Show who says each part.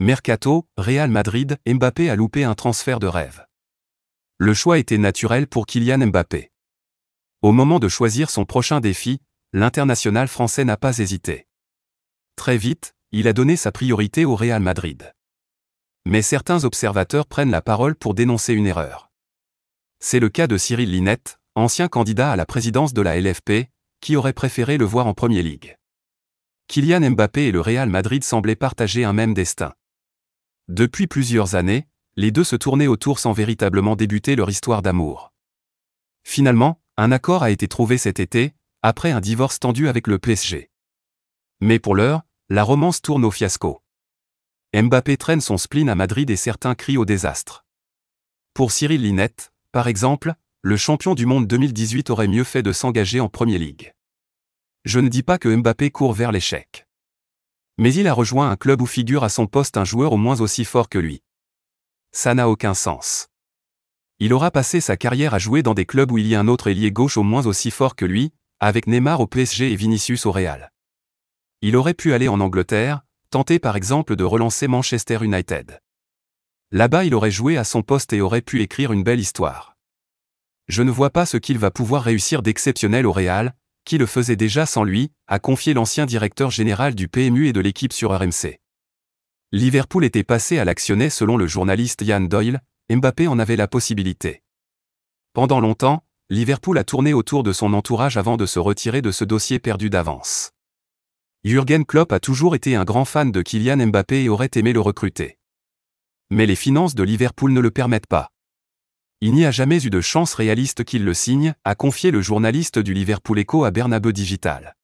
Speaker 1: Mercato, Real Madrid, Mbappé a loupé un transfert de rêve. Le choix était naturel pour Kylian Mbappé. Au moment de choisir son prochain défi, l'international français n'a pas hésité. Très vite, il a donné sa priorité au Real Madrid. Mais certains observateurs prennent la parole pour dénoncer une erreur. C'est le cas de Cyril Linette, ancien candidat à la présidence de la LFP, qui aurait préféré le voir en Premier League. Kylian Mbappé et le Real Madrid semblaient partager un même destin. Depuis plusieurs années, les deux se tournaient autour sans véritablement débuter leur histoire d'amour. Finalement, un accord a été trouvé cet été, après un divorce tendu avec le PSG. Mais pour l'heure, la romance tourne au fiasco. Mbappé traîne son spleen à Madrid et certains crient au désastre. Pour Cyril Linette, par exemple, le champion du monde 2018 aurait mieux fait de s'engager en Premier League. Je ne dis pas que Mbappé court vers l'échec. Mais il a rejoint un club où figure à son poste un joueur au moins aussi fort que lui. Ça n'a aucun sens. Il aura passé sa carrière à jouer dans des clubs où il y a un autre ailier gauche au moins aussi fort que lui, avec Neymar au PSG et Vinicius au Real. Il aurait pu aller en Angleterre, tenter par exemple de relancer Manchester United. Là-bas il aurait joué à son poste et aurait pu écrire une belle histoire. Je ne vois pas ce qu'il va pouvoir réussir d'exceptionnel au Real, qui le faisait déjà sans lui, a confié l'ancien directeur général du PMU et de l'équipe sur RMC. Liverpool était passé à l'actionner selon le journaliste Ian Doyle, Mbappé en avait la possibilité. Pendant longtemps, Liverpool a tourné autour de son entourage avant de se retirer de ce dossier perdu d'avance. Jürgen Klopp a toujours été un grand fan de Kylian Mbappé et aurait aimé le recruter. Mais les finances de Liverpool ne le permettent pas. Il n'y a jamais eu de chance réaliste qu'il le signe, a confié le journaliste du Liverpool Echo à Bernabeu Digital.